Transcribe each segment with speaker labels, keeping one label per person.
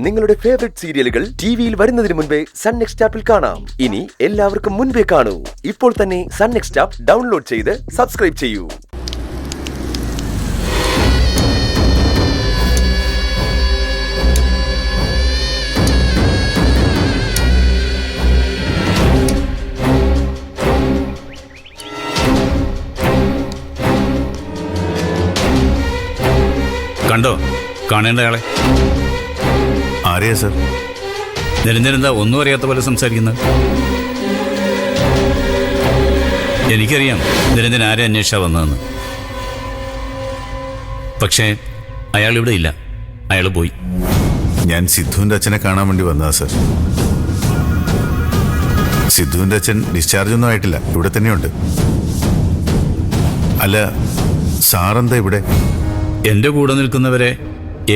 Speaker 1: നിങ്ങളുടെ ഫേവറേറ്റ് സീരിയലുകൾ ടിവിയിൽ വരുന്നതിന് മുൻപേ സൺ നെക്സ്റ്റ് ആപ്പിൽ കാണാം. ഇനി എല്ലാവർക്കും മുൻപേ കാണൂ. ഇപ്പോൾ തന്നെ സൺ നെക്സ്റ്റ് ആപ്പ് ഡൗൺലോഡ് ചെയ്ത് സബ്സ്ക്രൈബ് ചെയ്യൂ.
Speaker 2: കണ്ടോ കാണേണ്ടയാളെ?
Speaker 3: ആരെയാ സർ?
Speaker 2: നിരഞ്ജനെന്താ ഒന്നും അറിയാത്ത പോലെ സംസാരിക്കുന്നത്? എനിക്കറിയാം നിരഞ്ജൻ ആരെ അന്വേഷിച്ചാ വന്നതെന്ന്. പക്ഷേ അയാൾ ഇവിടെ ഇല്ല, അയാൾ പോയി.
Speaker 3: ഞാൻ സിദ്ധുവിൻ്റെ അച്ഛനെ കാണാൻ വേണ്ടി വന്നതാ സർ. സിദ്ധുവിൻ്റെ അച്ഛൻ ഡിസ്ചാർജ് ഒന്നും ആയിട്ടില്ല, ഇവിടെ തന്നെയുണ്ട്. അല്ല, സാറെന്താ ഇവിടെ?
Speaker 2: എൻ്റെ കൂടെ നിൽക്കുന്നവരെ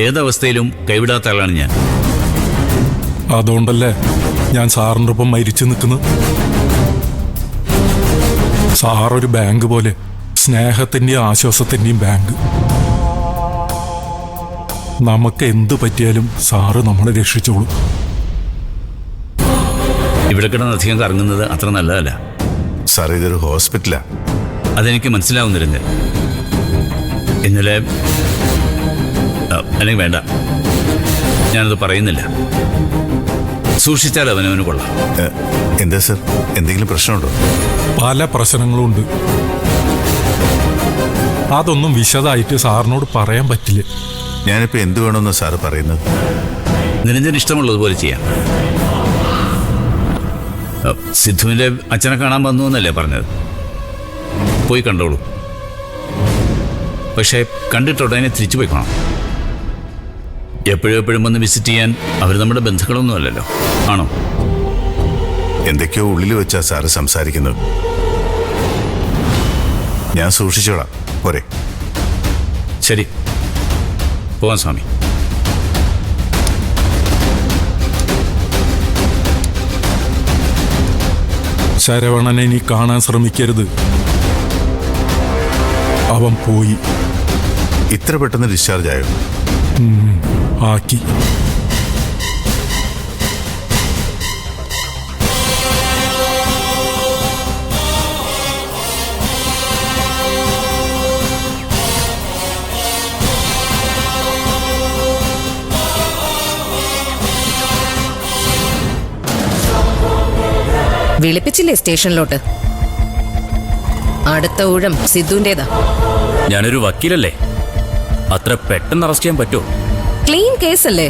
Speaker 2: ഏതവസ്ഥയിലും കൈവിടാത്ത ആളാണ് ഞാൻ.
Speaker 4: അതുകൊണ്ടല്ലേ ഞാൻ സാറിൻ്റെ ഒപ്പം മരിച്ചു നിൽക്കുന്നത്. സാറൊരു ബാങ്ക് പോലെ, സ്നേഹത്തിൻ്റെയും ആശ്വാസത്തിൻ്റെയും ബാങ്ക്. നമുക്ക് എന്തു പറ്റിയാലും സാറ് നമ്മളെ രക്ഷിച്ചോളൂ.
Speaker 2: ഇവിടെ കിടന്ന് അധികം കറങ്ങുന്നത് അത്ര നല്ലതല്ല.
Speaker 3: സാർ, ഇതൊരു ഹോസ്പിറ്റലാ.
Speaker 2: അതെനിക്ക് മനസ്സിലാവുന്നില്ല. ഇന്നലെ അല്ലെങ്കിൽ വേണ്ട, ഞാനത് പറയുന്നില്ല. സൂക്ഷിച്ചാൽ അവനവന് കൊള്ളാം.
Speaker 3: എന്താ സർ, എന്തെങ്കിലും പ്രശ്നമുണ്ടോ?
Speaker 4: പല പ്രശ്നങ്ങളും ഉണ്ട്. അതൊന്നും വിശദമായിട്ട് സാറിനോട് പറയാൻ പറ്റില്ല.
Speaker 3: ഞാനിപ്പോൾ എന്ത് വേണമെന്ന് സാറ് പറയുന്നത്?
Speaker 2: നിരഞ്ജൻ ഇഷ്ടമുള്ളതുപോലെ ചെയ്യാം. സിദ്ധുവിൻ്റെ അച്ഛനെ കാണാൻ വന്നു എന്നല്ലേ പറഞ്ഞത്? പോയി കണ്ടോളൂ. പക്ഷേ കണ്ടിട്ടുടനെ തിരിച്ചു പോയിക്കണം. എപ്പോഴും വന്ന് വിസിറ്റ് ചെയ്യാൻ അവർ നമ്മുടെ ബന്ധുക്കളൊന്നും അല്ലല്ലോ, ആണോ?
Speaker 3: എന്തൊക്കെയോ ഉള്ളിൽ വെച്ചാ സാറ് സംസാരിക്കുന്നത്. ഞാൻ സൂക്ഷിച്ചോളാം, പോരെ?
Speaker 2: ശരി, പോവാം സ്വാമി.
Speaker 4: ശരവണനെ ഇനി കാണാൻ ശ്രമിക്കരുത്. അവൻ പോയി.
Speaker 3: ഇത്ര പെട്ടെന്ന് ഡിസ്ചാർജ് ആയോ?
Speaker 4: ആക്കി.
Speaker 5: വിളിപ്പിച്ചില്ലേ സ്റ്റേഷനിലോട്ട്? അടുത്ത ഊഴം സിദ്ധുവിൻ്റെതാ.
Speaker 6: ഞാനൊരു വക്കീലല്ലേ, അത്ര പെട്ടെന്ന് അറസ്റ്റ് ചെയ്യാൻ പറ്റുമോ?
Speaker 5: ക്ലീൻ കേസല്ലേ,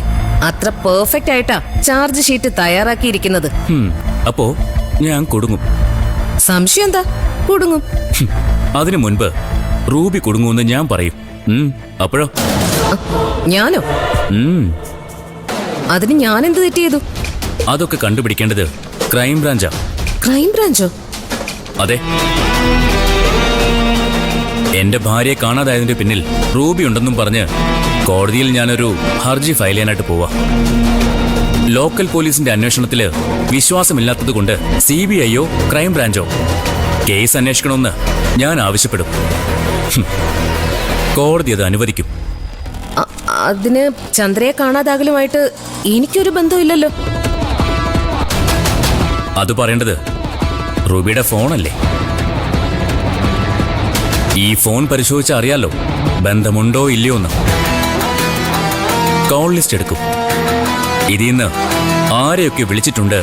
Speaker 5: അത്ര പെർഫെക്റ്റ് ആയിട്ടാ ചാർജ് ഷീറ്റ് തയ്യാറാക്കിയിരിക്കുന്നത്.
Speaker 6: അപ്പോ ഞാൻ കുടുങ്ങും.
Speaker 5: സംശയം എന്താ? കുടുങ്ങും.
Speaker 6: അതിനു മുൻപ് റൂബി കുടുങ്ങുമെന്ന് ഞാൻ പറയും. അപ്പോഴോ?
Speaker 5: ഞാനോ? അതിന് ഞാൻ എന്ത് തെറ്റ് ചെയ്തു?
Speaker 6: അതൊക്കെ കണ്ടുപിടിക്കേണ്ടത് ക്രൈം ബ്രാഞ്ചാ.
Speaker 5: ക്രൈം ബ്രാഞ്ചോ?
Speaker 6: അതെ. എന്റെ ഭാര്യയെ കാണാതായതിന്റെ പിന്നിൽ റൂബി ഉണ്ടെന്നും പറഞ്ഞ് കോടതിയിൽ ഞാനൊരു ഹർജി ഫയൽ ചെയ്യാനായിട്ട് പോവാ. ലോക്കൽ പോലീസിന്റെ അന്വേഷണത്തില് വിശ്വാസമില്ലാത്തത് കൊണ്ട് CBIയോ ക്രൈം ബ്രാഞ്ചോ കേസ് അന്വേഷിക്കണമെന്ന് ഞാൻ ആവശ്യപ്പെടും. കോടതി അത് അനുവദിക്കും.
Speaker 5: അതിന് ചന്ദ്രയെ കാണാതാകലുമായിട്ട് എനിക്കൊരു ബന്ധമില്ലല്ലോ.
Speaker 6: അത് പറയേണ്ടത് റൂബിയുടെ ഫോണല്ലേ. ഈ ഫോൺ പരിശോധിച്ചാൽ അറിയാലോ ബന്ധമുണ്ടോ ഇല്ലയോ എന്ന്. കോൾ ലിസ്റ്റ് എടുക്കും. ഇതിന്ന് ആരെയൊക്കെ വിളിച്ചിട്ടുണ്ട്,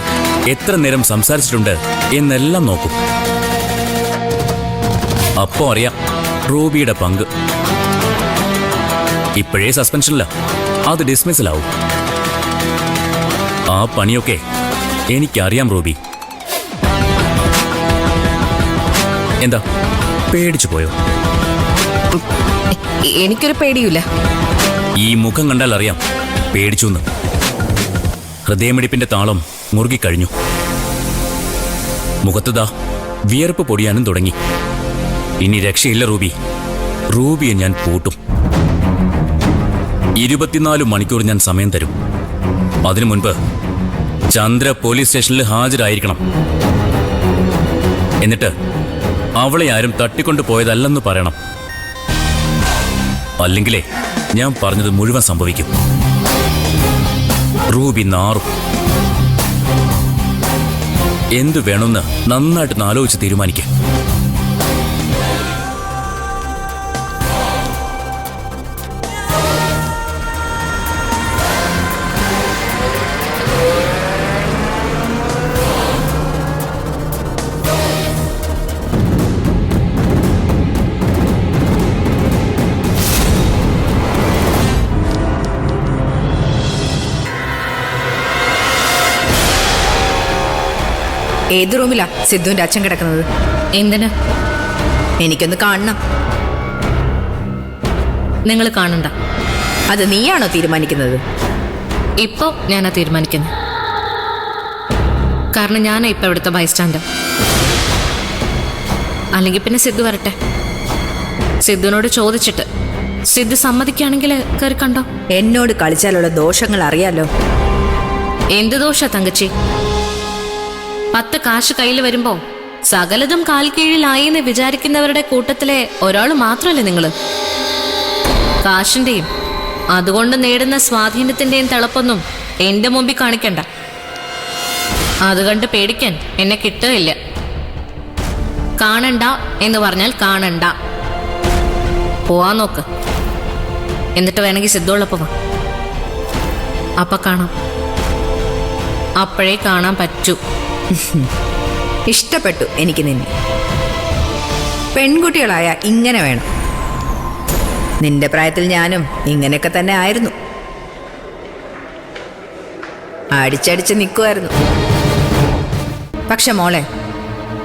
Speaker 6: എത്ര നേരം സംസാരിച്ചിട്ടുണ്ട് എന്നെല്ലാം നോക്കും. അപ്പോ അറിയാം റൂബിയുടെ പങ്ക്. ഇപ്പോഴേ സസ്പെൻഷനില്ല, അത് ഡിസ്മിസിലാവും. ആ പണിയൊക്കെ എനിക്കറിയാം റൂബി. എന്താ പേടിച്ചു പോയോ?
Speaker 5: എനിക്കൊരു പേടിയില്ല.
Speaker 6: ഈ മുഖം കണ്ടാൽ അറിയാം പേടിച്ചു എന്ന്. ഹൃദയമിടിപ്പിന്റെ താളം മുറുകിക്കഴിഞ്ഞു. മുഖത്തുതാ വിയർപ്പ് പൊടിയാനും തുടങ്ങി. ഇനി രക്ഷയില്ല റൂബി. റൂബിയെ ഞാൻ പൂട്ടും. 24 മണിക്കൂർ ഞാൻ സമയം തരും. അതിനു മുൻപ് ചന്ദ്ര പോലീസ് സ്റ്റേഷനിൽ ഹാജരായിരിക്കണം. എന്നിട്ട് അവളെ ആരും തട്ടിക്കൊണ്ടു പോയതല്ലെന്ന് പറയണം. അല്ലെങ്കിലേ ഞാൻ പറഞ്ഞത് മുഴുവൻ സംഭവിക്കും. റൂബി നാറും. എന്തു വേണമെന്ന് നന്നായിട്ട് ആലോചിച്ച് തീരുമാനിക്കാം.
Speaker 7: ഏത് റൂമിലാ സിദ്ധുവിന്റെ അച്ഛൻ കിടക്കുന്നത്?
Speaker 5: എന്തിന്?
Speaker 7: എനിക്കൊന്ന് കാണണം.
Speaker 5: നിങ്ങൾ കാണണ്ട.
Speaker 7: അത് നീയാണോ തീരുമാനിക്കുന്നത്?
Speaker 5: ഇപ്പൊ ഞാനാ തീരുമാനിക്കുന്നത്. കാരണം ഞാനാ ഇപ്പൊ ഇവിടുത്തെ ബൈസ്റ്റാൻഡർ. അല്ലെങ്കിൽ പിന്നെ സിദ്ധു വരട്ടെ. സിദ്ധുവിനോട് ചോദിച്ചിട്ട് സിദ്ധു സമ്മതിക്കുകയാണെങ്കിൽ കയറി കണ്ടോ.
Speaker 7: എന്നോട് കളിച്ചാലുള്ള ദോഷങ്ങൾ അറിയാലോ.
Speaker 5: എന്ത് ദോഷ തങ്കച്ചി? 10 കാശ് കയ്യിൽ വരുമ്പോ സകലതും കാൽ കീഴിലായി എന്ന് വിചാരിക്കുന്നവരുടെ കൂട്ടത്തിലെ ഒരാൾ മാത്രമല്ലേ നിങ്ങള്? കാശിന്റെയും അതുകൊണ്ട് നേടുന്ന സ്വാധീനത്തിന്റെയും തിളപ്പൊന്നും എന്റെ മുമ്പിൽ കാണിക്കണ്ട. അത് കണ്ട് പേടിക്കാൻ എന്നെ കിട്ടുകയില്ല. കാണണ്ട എന്ന് പറഞ്ഞാൽ കാണണ്ട. പോവാൻ നോക്ക്. എന്നിട്ട് വേണമെങ്കിൽ സിദ്ധുള്ളപ്പോ വാ. അപ്പൊ കാണാം. അപ്പോഴേ കാണാൻ പറ്റൂ.
Speaker 7: ഇഷ്ടപ്പെട്ടു എനിക്ക് നിന്നെ. പെൺകുട്ടികളായ ഇങ്ങനെ വേണം. നിന്റെ പ്രായത്തിൽ ഞാനും ഇങ്ങനെയൊക്കെ തന്നെ ആയിരുന്നു. അടിച്ചടിച്ച് നിൽക്കുമായിരുന്നു. പക്ഷെ മോളെ,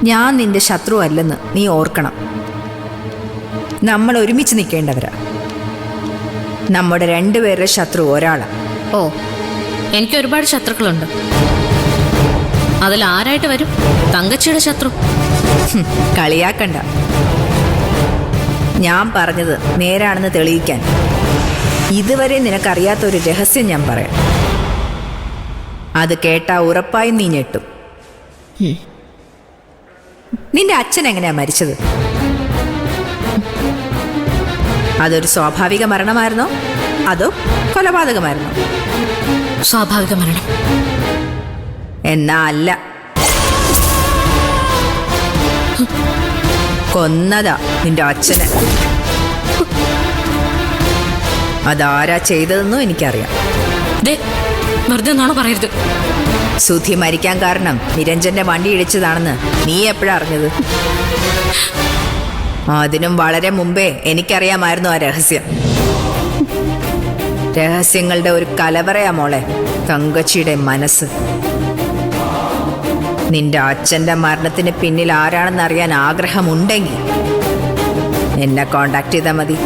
Speaker 7: ഞാൻ നിന്റെ ശത്രു അല്ലെന്ന് നീ ഓർക്കണം. നമ്മൾ ഒരുമിച്ച് നിൽക്കേണ്ടവരാ. നമ്മുടെ രണ്ടുപേരുടെ ശത്രു ഒരാളാ.
Speaker 5: ഓ, എനിക്ക് ഒരുപാട് ശത്രുക്കളുണ്ട്. അതിൽ ആരായിട്ട് വരും തങ്കച്ചിയുടെ ശത്രു?
Speaker 7: കളിയാക്കണ്ട. ഞാൻ പറഞ്ഞത് നേരാണെന്ന് തെളിയിക്കാൻ ഇതുവരെ നിനക്കറിയാത്തൊരു രഹസ്യം ഞാൻ പറയാം. അത് കേട്ടാ ഉറപ്പായും നീ ഞെട്ടും. നിന്റെ അച്ഛൻ എങ്ങനെയാ മരിച്ചത്? അതൊരു സ്വാഭാവിക മരണമായിരുന്നോ അതോ കൊലപാതകമായിരുന്നോ?
Speaker 5: സ്വാഭാവിക മരണം.
Speaker 7: എന്നാ അല്ല, കൊന്നതാ നിന്റെ അച്ഛനെ. അതാരാ ചെയ്തതെന്നും എനിക്കറിയാം.
Speaker 5: വെറുതെ എന്നാണോ പറയരുത്.
Speaker 7: സുധി മരിക്കാൻ കാരണം നിരഞ്ജന്റെ വണ്ടി ഇടിച്ചതാണെന്ന് നീ എപ്പോഴാ അറിഞ്ഞത്? അതിനും വളരെ മുമ്പേ എനിക്കറിയാമായിരുന്നു ആ രഹസ്യം. രഹസ്യങ്ങളുടെ ഒരു കലവറയാ മോളെ തങ്കച്ചിയുടെ മനസ്സ്. നിന്റെ അച്ഛന്റെ മരണത്തിന് പിന്നിൽ ആരാണെന്ന് അറിയാൻ ആഗ്രഹമുണ്ടെങ്കിൽ എന്നെ കോണ്ടാക്ട് ചെയ്താൽ മതി.